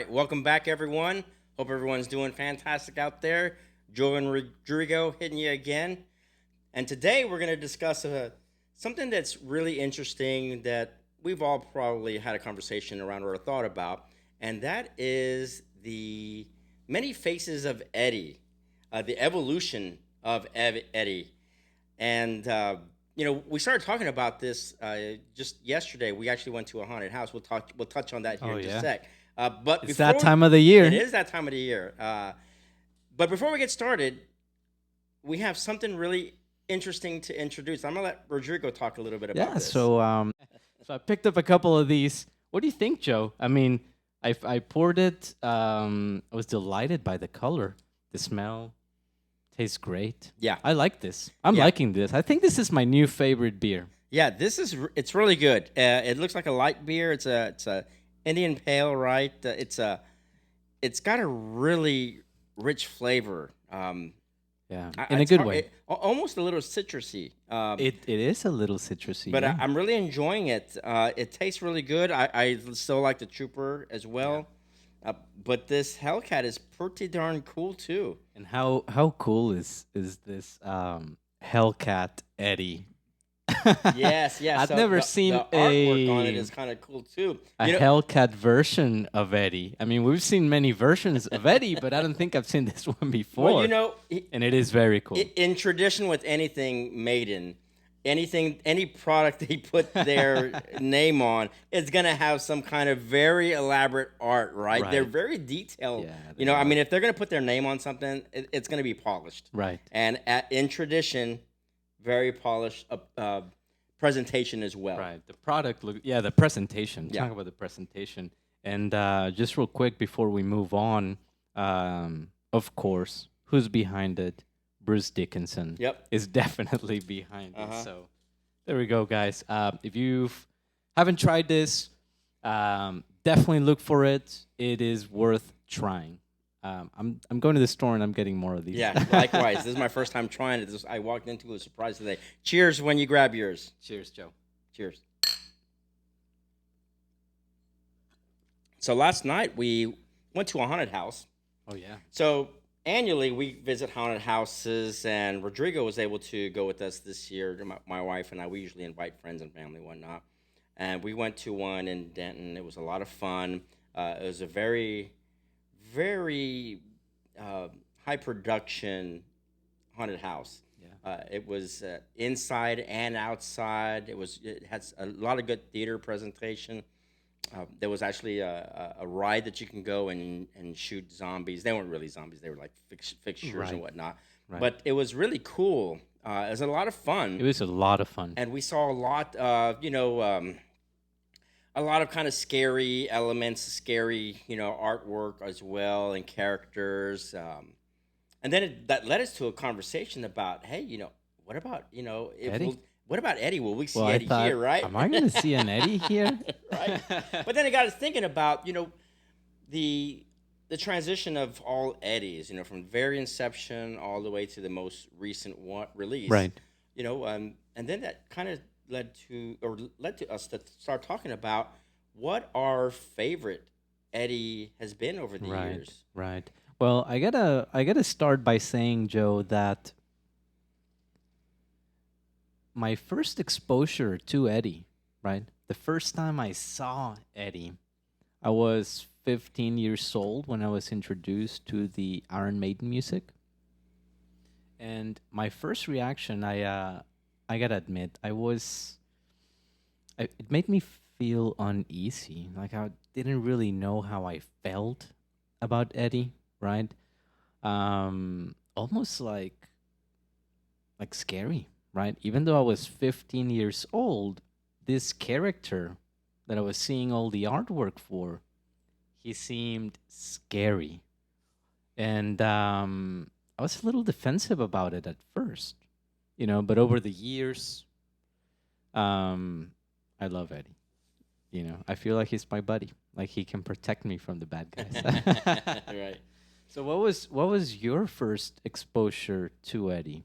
right, welcome back, everyone. Hope everyone's doing fantastic out there. Joe and Rodrigo hitting you again. And today we're going to discuss something that's really interesting that we've all probably had a conversation around or a thought about, and that is the many faces of Eddie, the evolution of Eddie. And we started talking about this just yesterday. We actually went to a haunted house. We'll touch on that here Oh in just a yeah, sec. But it's that before time of the it year. is that time of the year. But before we get started, we have something really interesting to introduce. I'm gonna let Rodrigo talk a little bit about Yeah. this. So I picked up a couple of these. What do you think, Joe? I mean, I poured it. I was delighted by the color, the smell. Tastes great. Yeah, I like this. I'm yeah, liking this. I think this is my new favorite beer. yeah. It's really good. It looks like a light beer. It's a Indian Pale, right? It's got a really rich flavor. Yeah, I, in a it's good hard, way. almost a little citrusy. It is a little citrusy. But Yeah. I'm really enjoying it. It tastes really good. I still like the Trooper as Yeah. well. But this Hellcat is pretty darn cool too. And how cool is this Hellcat Eddie? Yes, yes. I've So never the seen artwork on it is kind of cool too. a You know, Hellcat version of Eddie. I mean, we've seen many versions of Eddie, but I don't think I've seen this one before. well, And it is very cool. in tradition with anything Maiden, any product they put their name on, it's gonna have some kind of very elaborate art, right? They're Right. very detailed. Yeah, You they know, I are. mean, if they're gonna put their name on something, it's gonna be polished. Right. And in tradition, very polished presentation as well. Right. The product look. Yeah, the presentation. Yeah. Talk about the presentation. And just real quick before we move on, of course, who's behind it? Bruce Dickinson. Yep. Is definitely behind it. Uh-huh. So there we go, guys. If you haven't tried this, definitely look for it. It is worth trying. I'm going to the store and I'm getting more of these. Yeah, likewise. This is my first time trying it. I walked into a surprise today. Cheers when you grab yours. Cheers, Joe. Cheers. So last night we went to a haunted house. Oh yeah. So annually we visit haunted houses, and Rodrigo was able to go with us this year. My wife and I, we usually invite friends and family, whatnot. And we went to one in Denton. It was a lot of fun. It was a very uh, high production haunted house. Yeah. It was inside and outside. It had a lot of good theater presentation. There was actually a ride that you can go and shoot zombies. They weren't really zombies; they were like fixtures Right. and whatnot. Right. But it was really cool. It was a lot of fun, It was a lot of fun. and we saw a lot of a lot of kind of scary elements, scary artwork as well, and characters. And then that led us to a conversation about, hey, what about if Eddie? what about Eddie? Will we see Well, I Eddie thought, here, right? am I going to see an Eddie here? Right. But then it got us thinking about the transition of all Eddies, from very inception all the way to the most recent one release. Right. And then that kind of led to us to start talking about what our favorite Eddie has been over the Right. years. Right. Well, I gotta start by saying, Joe, that my first exposure to Eddie, right? The first time I saw Eddie, I was 15 years old when I was introduced to the Iron Maiden music. And my first reaction, I gotta admit, it made me feel uneasy. Like I didn't really know how I felt about Eddie, right? Almost like scary, right? Even though I was 15 years old, this character that I was seeing all the artwork for, he seemed scary. And I was a little defensive about it at first, but over the years, I love Eddie. I feel like he's my buddy. Like he can protect me from the bad guys. Right. So what was your first exposure to Eddie?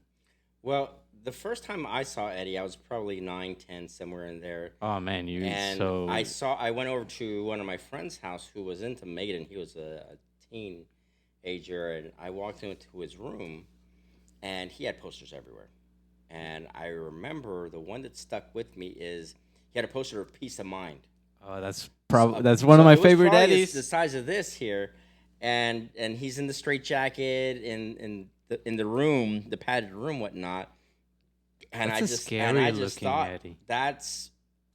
Well, the first time I saw Eddie, I was probably 9, 10, somewhere in there. Oh man, you And so I went over to one of my friend's house who was into Maiden. He was a teenager, and I walked into his room, and he had posters everywhere. And I remember the one that stuck with me is he had a poster of Peace of Mind. oh that's So, that's one of my it was favorite probably Eddies. the size of this here, and he's in the straight jacket in the room, the padded room, whatnot. And That's I a just scary thought looking Eddie. that's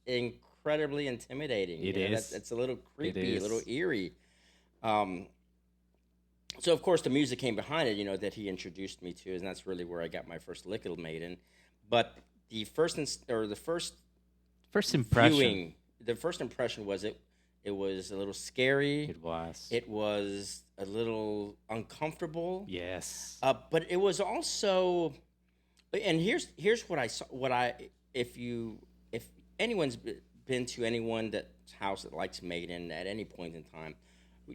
incredibly intimidating. It You know, is. it's a little creepy, a is. little eerie. Um, so of course the music came behind it, you know, that he introduced me to, and that's really where I got my first lick of Maiden. But the the first First impression. viewing, the first impression was it was a little scary. It was. It was a little uncomfortable. Yes. But it was also, and here's what I saw. What I if anyone's been to anyone's house that likes Maiden at any point in time,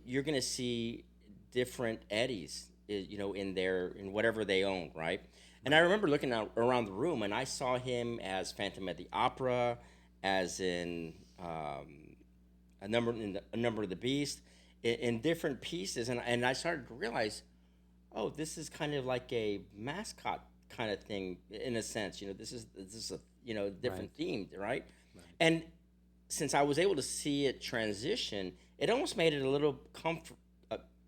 you're gonna see different Eddies, you know, in whatever they own, right? And I remember looking out around the room, and I saw him as Phantom at the Opera, as in a number of the Beast, in different pieces, and I started to realize, oh, this is kind of like a mascot kind of thing in a sense. You know, this is a, you know, different themed, right? And since I was able to see it transition, it almost made it a little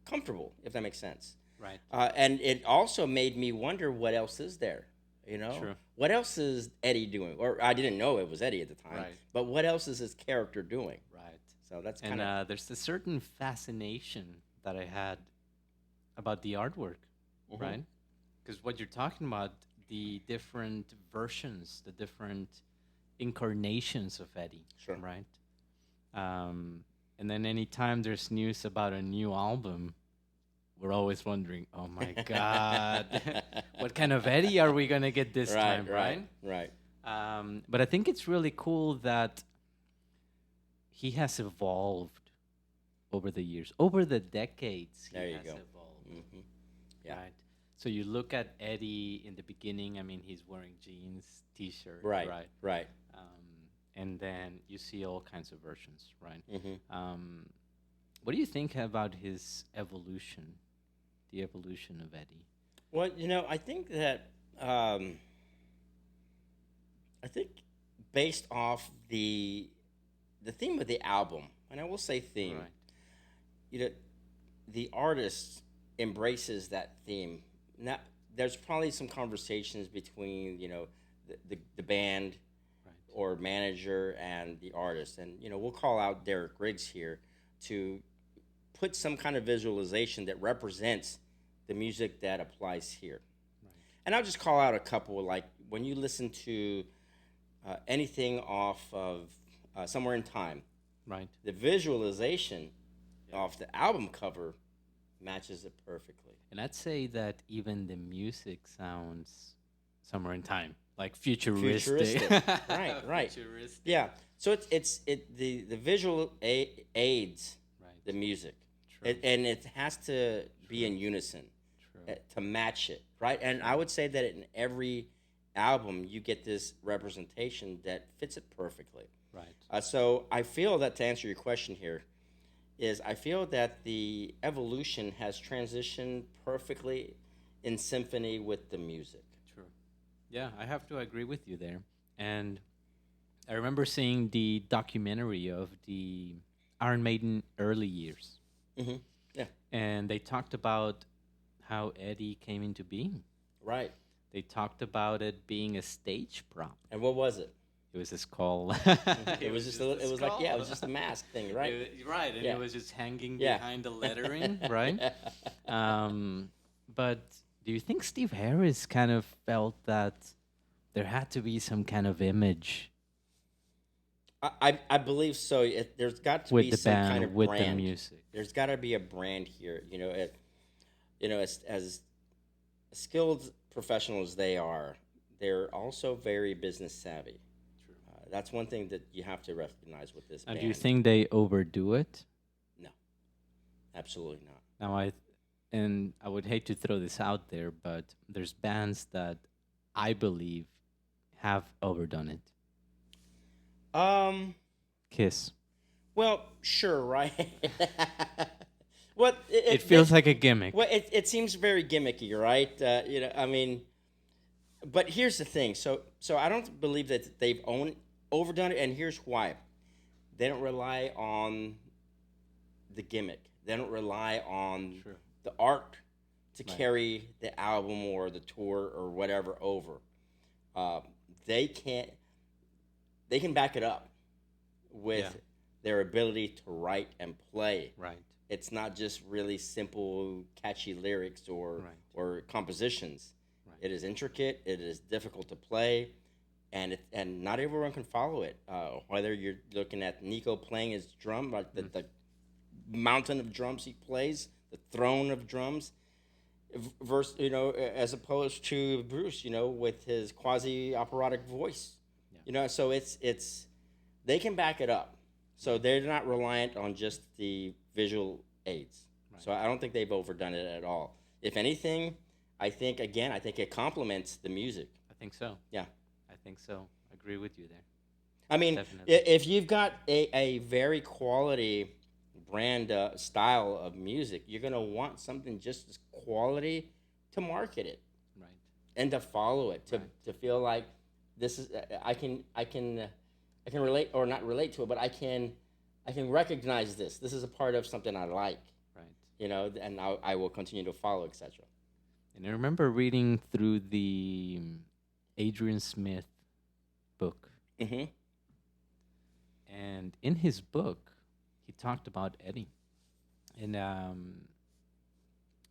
comfortable, if that makes sense. Right. And it also made me wonder what else is there. You know, True. what else is Eddie doing? Or I didn't know it was Eddie at the time. Right. But what else is his character doing? Right. So that's And kind of there's a certain fascination that I had about the artwork, right? Because what you're talking about, the different versions, the different incarnations of Eddie, Sure. right? And then anytime there's news about a new album, we're always wondering, oh my God, what kind of Eddie are we going to get this time, right? Right. But I think it's really cool that he has evolved over the years, over the decades. There you has go. evolved, Mm-hmm. Yeah. right? So you look at Eddie in the beginning. I mean, he's wearing jeans, t-shirt, Right. right? Right. And then you see all kinds of versions, right? Mm-hmm. What do you think about his evolution, the evolution of Eddie? Well, you know, I think that I think based off the theme of the album, and I will say theme, Right. you know, the artist embraces that theme. Now, there's probably some conversations between, you know, the band Right. or manager and the artist, and you know, we'll call out Derek Riggs here to put some kind of visualization that represents the music that applies here. Right. And I'll just call out a couple, like when you listen to anything off of Somewhere in Time, Right. the visualization of the album cover matches it perfectly. And I'd say that even the music sounds somewhere in time, like futuristic. Right. Futuristic. Yeah. So the visual aids Right. the music, True. and it has to be in unison True. to match it, right? And I would say that in every album you get this representation that fits it perfectly. Right. So I feel that, to answer your question here, is I feel that the evolution has transitioned perfectly in symphony with the music. True. Yeah, I have to agree with you there. And I remember seeing the documentary of the Iron Maiden early years. Mm-hmm. Yeah. And they talked about how Eddie came into being. Right. They talked about it being a stage prop. And what was it? It was a skull. It was just it was like, yeah, it was just a mask thing, right? Right, and Yeah. it was just hanging Yeah. behind the lettering, right? But do you think Steve Harris kind of felt that there had to be some kind of image I believe so. There's got to with be the some band, kind of with brand. the music? There's got to be a brand here. You know, as skilled professionals they are, they're also very business savvy. True. That's one thing that you have to recognize with this And band. do you think they overdo it? No, absolutely not. Now, I would hate to throw this out there, but there's bands that I believe have overdone it? Um. Kiss. Well, sure, right. What It feels like a gimmick. well, it seems very gimmicky, right? I mean, but here's the thing. So I don't believe that they've overdone it, and here's why. They don't rely on the gimmick. They don't rely on True. the art to Right. carry the album or the tour or whatever over. Uh, they can't. They can back it up with Yeah. their ability to write and play. Right. It's not just really simple, catchy lyrics Right. or compositions. Right. It is intricate. It is difficult to play, and not everyone can follow it. Whether you're looking at Nico playing his drum, like the mountain of drums he plays, the throne of drums, versus as opposed to Bruce, with his quasi operatic voice. Yeah. So it's they can back it up. So they're not reliant on just the visual aids. Right. So I don't think they've overdone it at all. If anything, I think it complements the music. I think so. Yeah. I think so. Agree with you there. I mean, Definitely. if you've got a very quality brand style of music, you're gonna want something just as quality to market it Right. and to follow it, Right. to feel like this is I can relate or not relate to it, but I can recognize this. This is a part of something I like, Right. and I will continue to follow, etc. And I remember reading through the Adrian Smith book. Mm-hmm. And in his book, he talked about Eddie. And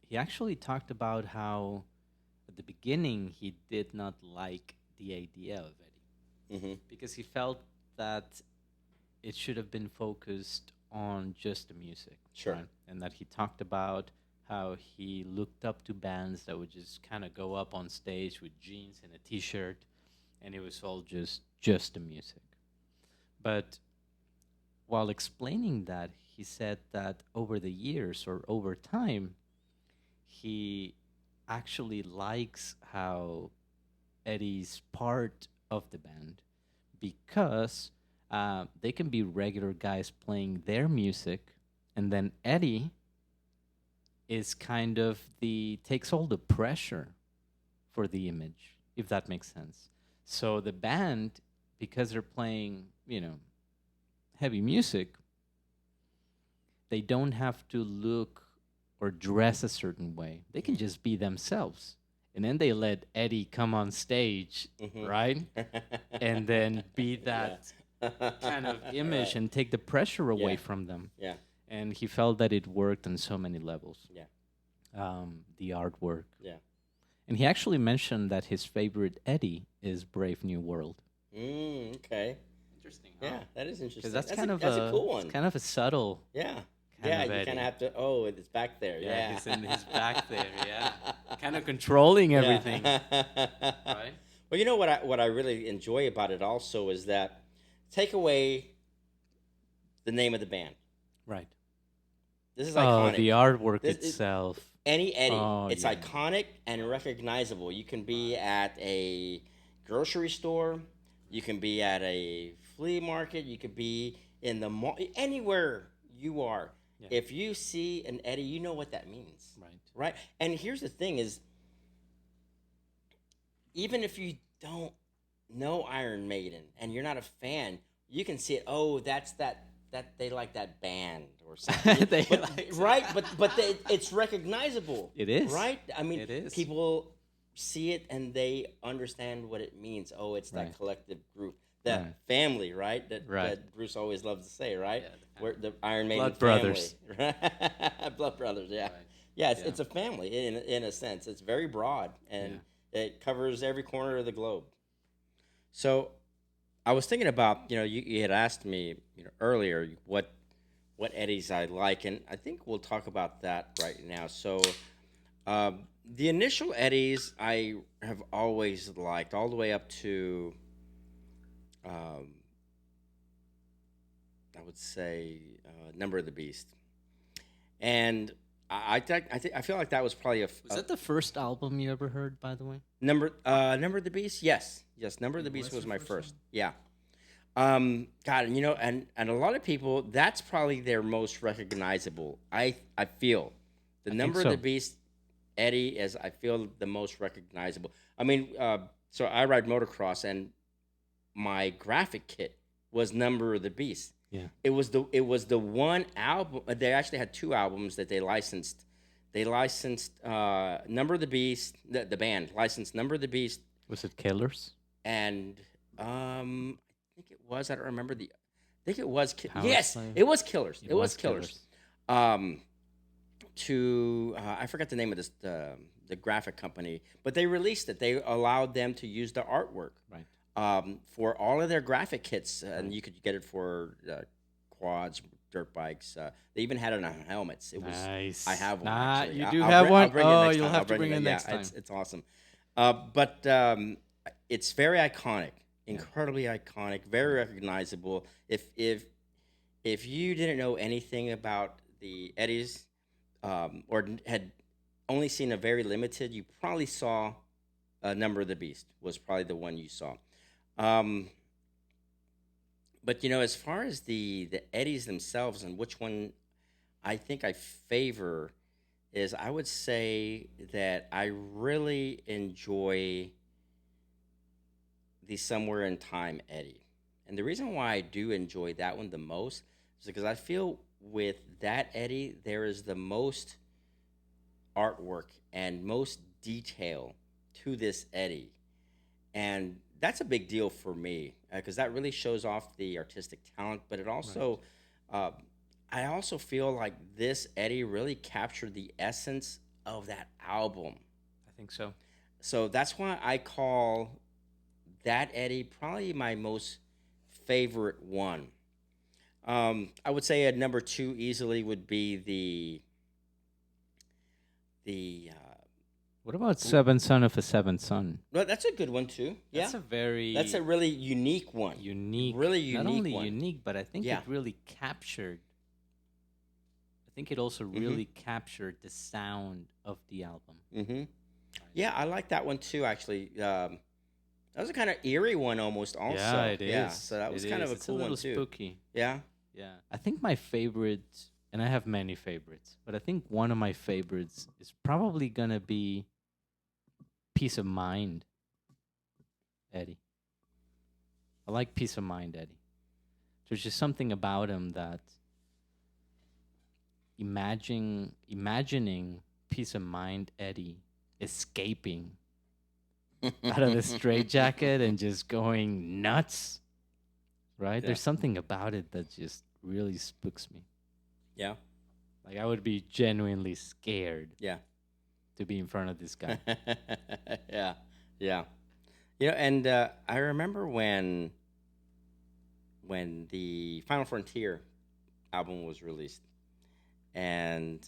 he actually talked about how at the beginning he did not like the idea of Eddie Mm-hmm. because he felt that it should have been focused on just the music. Sure. Right? And that he talked about how he looked up to bands that would just kind of go up on stage with jeans and a t-shirt, and it was all just the music. But while explaining that, he said that over the years or over time, he actually likes how Eddie's part of the band because they can be regular guys playing their music, and then Eddie is kind of the takes all the pressure for the image, if that makes sense. So the band, because they're playing, heavy music, they don't have to look or dress a certain way. They can just be themselves. And then they let Eddie come on stage, Mhm. right? And then be that kind of image Right. and take the pressure away Yeah. from them. Yeah. And he felt that it worked on so many levels. Yeah. The artwork. Yeah. And he actually mentioned that his favorite Eddie is Brave New World. Okay. Interesting. Yeah, that is interesting. Because that's kind of that's a cool one. It's kind of a subtle. Yeah. kind Yeah, of you Eddie. kind of have to. Oh, it's back there. Yeah. He's in his back there. Yeah, kind of controlling everything. Right? Well, what I really enjoy about it also is that take away the name of the band. Right. This is Oh, iconic. the artwork This- it- itself. Any Eddie, Oh, it's yeah. iconic and recognizable. You can be at a grocery store, you can be at a flea market, you could be in the mall, anywhere you are. Yeah. If you see an Eddie, you know what that means, Right. right? And here's the thing: is even if you don't know Iron Maiden and you're not a fan, you can see it. Oh, that's that they like that band or something. They But- like- right, but it's recognizable. It is. Right? I mean, It is. people see it and they understand what it means. Oh, it's that Right. collective group, that Right. family, right? Right. That Bruce always loves to say, right? Yeah, the Where the Iron Maiden Blood brothers. family. Blood brothers, yeah. Right. Yeah, Yeah. it's a family in a sense. It's very broad and it covers every corner of the globe. So I was thinking about, you had asked me earlier what Eddies I like, and I think we'll talk about that right now. So the initial Eddies I have always liked, all the way up to, I would say, Number of the Beast. And I feel like that was probably Was that the first album you ever heard, by the way? Number of the Beast. Yes, Number of the Beast was my first. Yeah. God, and and a lot of people, that's probably their most recognizable. I feel the I think Number of the so. Beast, Eddie, is I feel the most recognizable. I mean, so I ride motocross, and my graphic kit was Number of the Beast. Yeah. It was the one album. They actually had two albums that they licensed. They licensed Number of the Beast. The band licensed Number of the Beast, Was it Killers? and I think it was. I don't remember the. I think it was. Power Yes, Slave? it was Killers. It It was was Killers. Killers. Um, to I forgot the name of this the graphic company, but they released it. They allowed them to use the artwork Right. for all of their graphic kits, and you could get it for quads, dirt bikes. They even had it on helmets. It was. Nice. I have one. Nah, Actually. you I- do I'll have bring- one? I'll bring it Oh, next you'll time. have I'll to bring bring it yeah, next time. It's awesome. But it's very iconic, incredibly iconic, very recognizable. If you didn't know anything about the Eddies, or had only seen a very limited, you probably saw Number of the Beast was probably the one you saw. Um, but as far as the Eddies themselves and which one I think I favor is, I would say that I really enjoy the Somewhere in Time Eddie. And the reason why I do enjoy that one the most is because I feel with that Eddie, there is the most artwork and most detail to this Eddie. And that's a big deal for me because that really shows off the artistic talent, but it also, uh, I also feel like this Eddie really captured the essence of that album. I think so. So that's why I call that Eddie probably my most favorite one. I would say at number two easily would be the. What about Seven Son of a Seven Son? Well, that's a good one too. Yeah, That's a very that's a really unique one. unique, really unique not only one. unique, but I think Yeah. it really captured. I think it also Mm-hmm. really captured the sound of the album. Mm-hmm. Yeah, I like that one too. Actually, that was a kind of eerie one almost. Also, Yeah, it is. Yeah, so that was kind of a It's cool a little one too. spooky. Yeah. Yeah, I think my favorite, and I have many favorites, but I think one of my favorites is probably gonna be Peace of Mind, Eddie. I like Peace of Mind, Eddie. There's just something about him that imagining Peace of Mind, Eddie, escaping out of the straitjacket and just going nuts. Right? Yeah. There's something about it that just really spooks me. Yeah. Like I would be genuinely scared Yeah. to be in front of this guy. Yeah. Yeah. And I remember when the Final Frontier album was released, and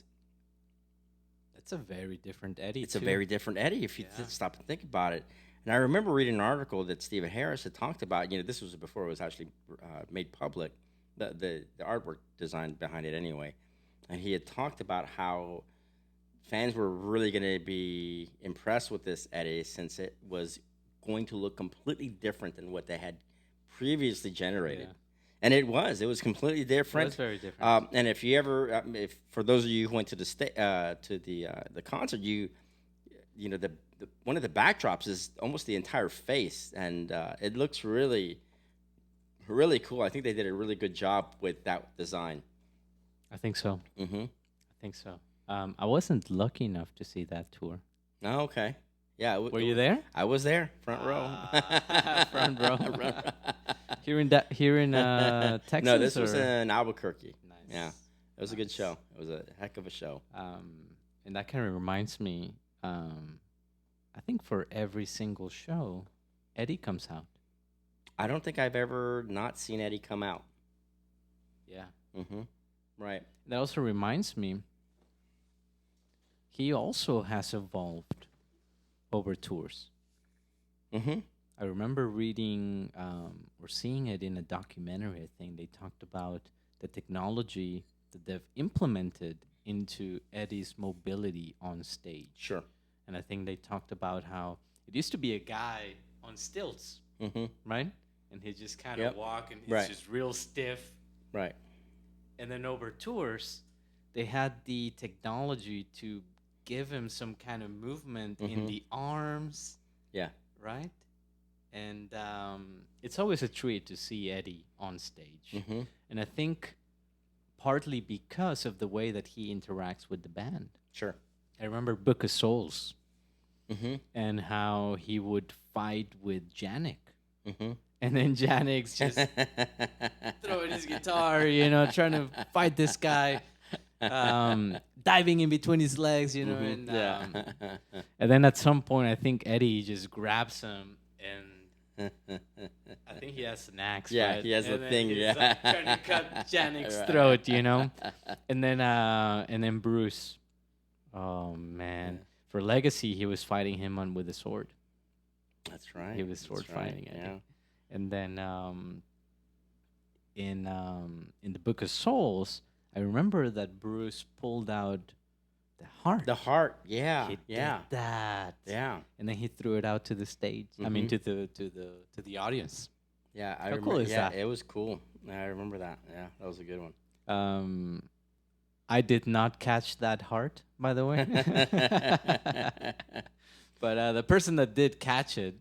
That's a very different Eddie. it's a too. very different Eddie if you Yeah. stop and think about it. And I remember reading an article that Stephen Harris had talked about. This was before it was actually made public, the artwork design behind it anyway. And he had talked about how fans were really going to be impressed with this Eddie since it was going to look completely different than what they had previously generated. Yeah. And it was completely It different. was very different. And if you ever, if for those of you who went to the concert, the one of the backdrops is almost the entire face, and it looks really, really cool. I think they did a really good job with that design. I think so. Mm-hmm. I think so. I wasn't lucky enough to see that tour. Oh, okay. Yeah. Were you there? I was there, front row. Front row. Front row. Here in Texas? No, this was or- in Albuquerque. Nice. Yeah, it was a good Nice. show. It was a heck of a show. And that kind of reminds me. I think for every single show, Eddie comes out. I don't think I've ever not seen Eddie come out. Yeah. Mm-hmm. Right. That also reminds me. He also has evolved over tours. Mm-hmm. I remember reading or seeing it in a documentary. I think they talked about the technology that they've implemented into Eddie's mobility on stage. Sure. And I think they talked about how it used to be a guy on stilts, right? And he just kind of walk and he's just real stiff. Right. And then over tours, they had the technology to give him some kind of movement in the arms. Yeah. Right? And it's always a treat to see Eddie on stage. And I think partly because of the way that he interacts with the band. Sure. I remember Book of Souls and how he would fight with Janik. And then Janik's just throwing his guitar, trying to fight this guy, diving in between his legs, and then at some point, I think Eddie just grabs him, and I think he has an axe. Yeah, right? he has and a thing. He's, Yeah, trying to cut Janik's throat, and then Bruce. Oh man, for Legacy, he was fighting him with a sword. That's right. He was sword fighting. Yeah. And then in the Book of Souls, I remember that Bruce pulled out the heart. The heart, yeah, He yeah, did that. yeah, And then he threw it out to the stage. I mean, to the audience. yeah. I How remember. cool is yeah, that? it was cool. I remember that. Yeah, that was a good one. I did not catch that heart, by the way. But the person that did catch it,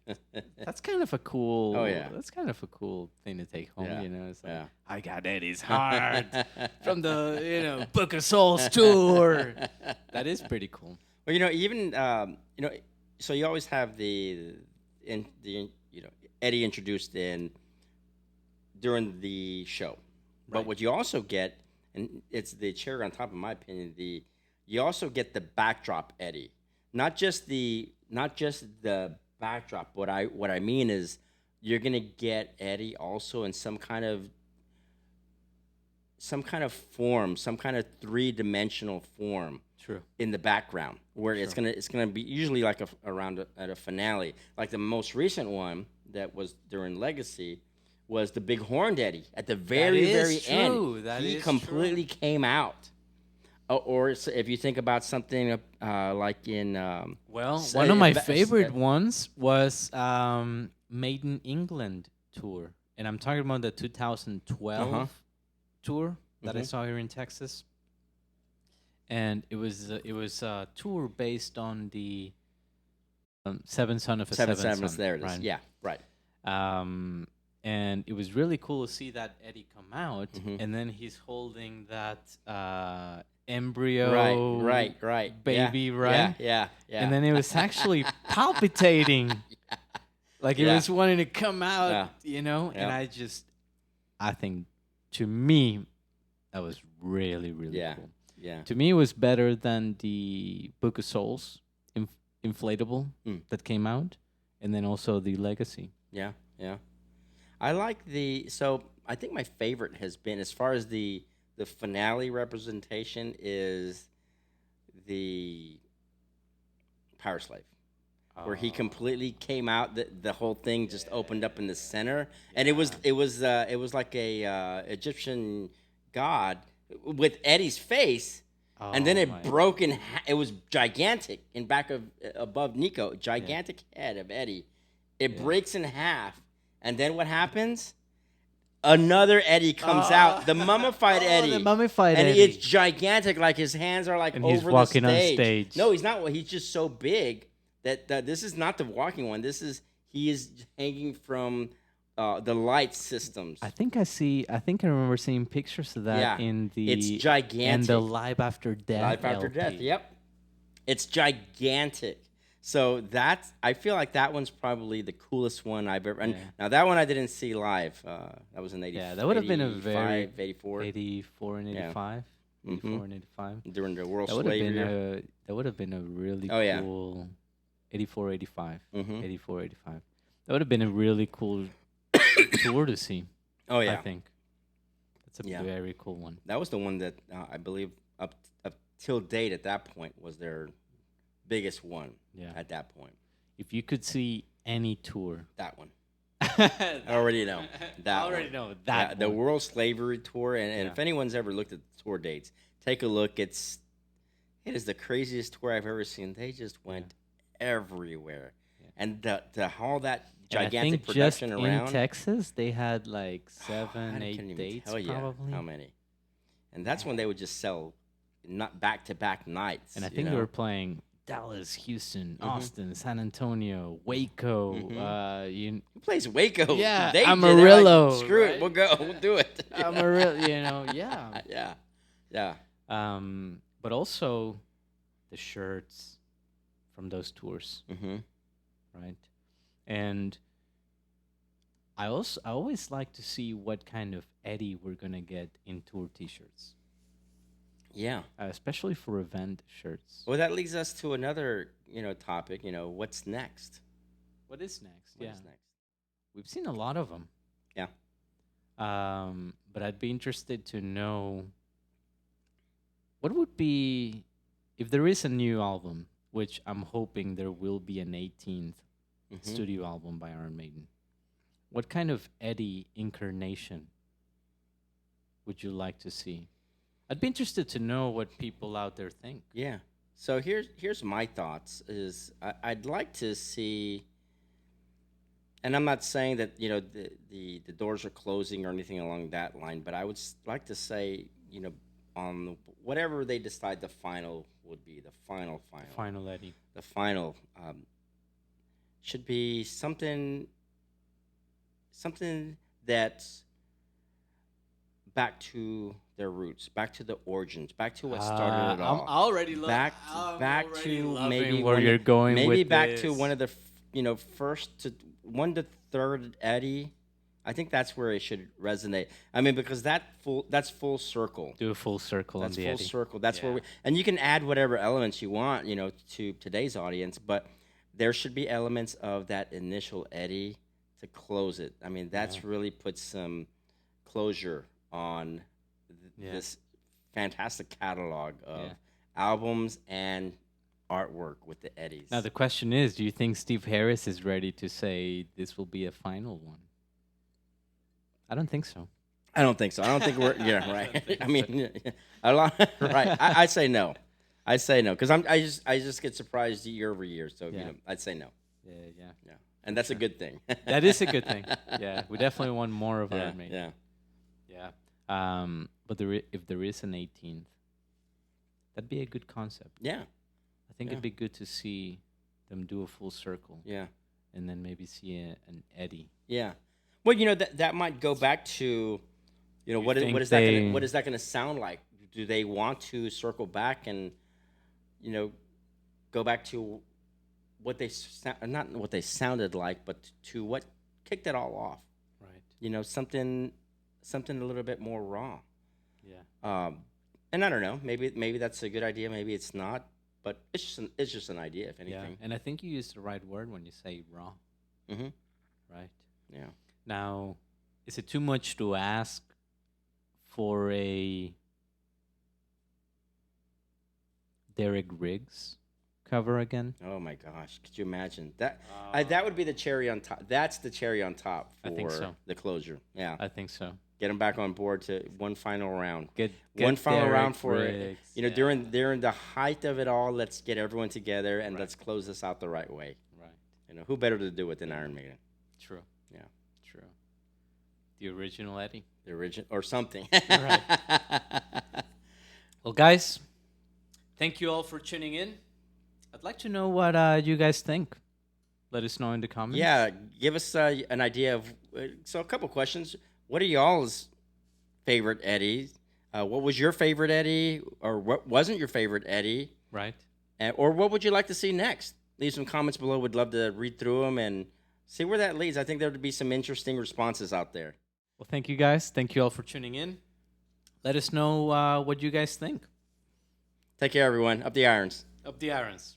that's kind of a cool. Oh, yeah. That's kind of a cool thing to take home. Yeah. It's like, Yeah. I got Eddie's heart from the Book of Souls tour. That is pretty cool. Well, even so you always have Eddie introduced during the show, but Right. what you also get, and it's the cherry on top, in my opinion, you also get the backdrop Eddie, not just the backdrop. What I mean is you're gonna get Eddie also in some kind of form, some kind of 3-dimensional form. True. In the background, where it's gonna be usually like at a finale. Like the most recent one that was during Legacy was the big horned Eddie at the very true. end. That he is completely came out. Or if you think about something like in Well, s- one of my ba- favorite s- ones was Made in England tour, and I'm talking about the 2012 tour that I saw here in Texas. And it was a tour based on the Seven Son of a Seven Seven Sevens. Son, There it is. right? Yeah, right. And it was really cool to see that Eddie come out, and then he's holding that embryo, Right. baby, yeah, right? Yeah. And then it was actually palpitating, like it Yeah. was wanting to come out, Yeah. And I think, to me, that was really, really Yeah. cool. Yeah. To me, it was better than the Book of Souls inflatable that came out, and then also the Legacy. Yeah. I like so I think my favorite has been, as far as the finale representation, is the Power Slave, where he completely came out. The whole thing just opened up in the center, and it was like a Egyptian god with Eddie's face. And then it broke in. It was gigantic above Nico. Gigantic head of Eddie. It breaks in half, and then what happens? Another Eddie comes out. The mummified Eddie. The mummified and Eddie. it's gigantic. Like his hands are like And over he's walking the on stage. stage. No, he's not. He's just so big that this is not the walking one. He is hanging from the light systems. I think I remember seeing pictures of that in the. It's gigantic. And the Live After Death. Life After LP. Death. Yep. It's gigantic. So I feel like that one's probably the coolest one I've ever. And now that one I didn't see live. That was in 80. Yeah, that would have been a very 84. 84 and 85. 84 and 85. During the World That would have Slave been year. that would have been a really Oh, yeah. cool 84 85. Mhm. 84 85. That would have been a really cool tour to see. Oh yeah, I think. That's a very cool one. that was the one that I believe up till date at that point was their biggest one. Yeah. At that point, If you could see any tour. that one. I I already know that. already one. know Yeah, that the one. World Slavery Tour, and Yeah. if anyone's ever looked at the tour dates, take a look. It's It is the craziest tour I've ever seen. They just went everywhere, Yeah. and the all that And I gigantic think just production in around. Texas they had like I 7, can't 8 even dates tell you probably. how many. And that's when they would just sell not back to back nights. And I you think they know? were playing Dallas, Houston, Mhm. Austin, San Antonio, Waco. Who plays Waco? Yeah, They did. They're Amarillo, like, screw it, right? we'll go. We'll do it. Amarillo, yeah. Yeah, yeah. But also the shirts from those tours, Mm-hmm. right? And I always like to see what kind of Eddie we're gonna get in tour T-shirts, Yeah. especially for event shirts. Well, that leads us to another, topic. What's next? What is next? What is next? We've seen a lot of them. Yeah. But I'd be interested to know what would be if there is a new album, which I'm hoping there will be an 18th Mhm. studio album by Iron Maiden. What kind of Eddie incarnation would you like to see? I'd be interested to know what people out there think. Yeah. So here's my thoughts. I'd like to see, and I'm not saying that the doors are closing or anything along that line, but I would like to say on whatever they decide the final would be, the final Final Eddie. the final should be something that's back to their roots, back to the origins, back to what started it all. I'm already back to maybe where you're going maybe with back this. to one of the first to 1 to 3rd Eddie. I think that's where it should resonate. I mean, because that's full circle. Do a full circle That's on the full Eddie. circle. That's where Yeah. and you can add whatever elements you want, to today's audience, but there should be elements of that initial Eddie to close it. I mean, that's really put some closure on this fantastic catalog of albums and artwork with the Eddies. Now the question is, do you think Steve Harris is ready to say this will be a final one? I don't think so. I don't think so. I don't think we're right. I mean, a lot right. I say no. I say no because I just get surprised year over year. So I'd say no. Yeah. And that's a good thing. That is a good thing. Yeah, we definitely want more of Iron Maiden. Yeah. But if there is an 18th, that'd be a good concept. Yeah. I think it'd be good to see them do a full circle. Yeah. And then maybe see an Eddie. Yeah. Well, that might go back to, what is that going to sound like? Do they want to circle back and, go back to what they not what they sounded like, but to what kicked it all off? Right. Something a little bit more raw. Yeah. And I don't know. Maybe that's a good idea. Maybe it's not. But it's just an idea, if anything. Yeah. And I think you used the right word when you say raw. Mm-hmm. Right. Yeah. Now, is it too much to ask for a Derek Riggs cover again? Oh my gosh! Could you imagine that? That would be the cherry on top. That's the cherry on top for I think so. the closure. Yeah. I think so. Get them back on board to one final round. Get one final Derek round for Riggs, during the height of it all. Let's get everyone together and let's close this out the right way. Right. Who better to do it than Iron Maiden? True. Yeah. True. The original Eddie. The original or something. Right. Well, guys, thank you all for tuning in. I'd like to know what you guys think. Let us know in the comments. Yeah, give us an idea of. So a couple questions. What are y'all's favorite Eddies? What was your favorite Eddie, or what wasn't your favorite Eddie? Right. Or what would you like to see next? Leave some comments below. Would love to read through them and see where that leads. I think there would be some interesting responses out there. Well, thank you guys. Thank you all for tuning in. Let us know what you guys think. Take care, everyone. Up the irons. Up the irons.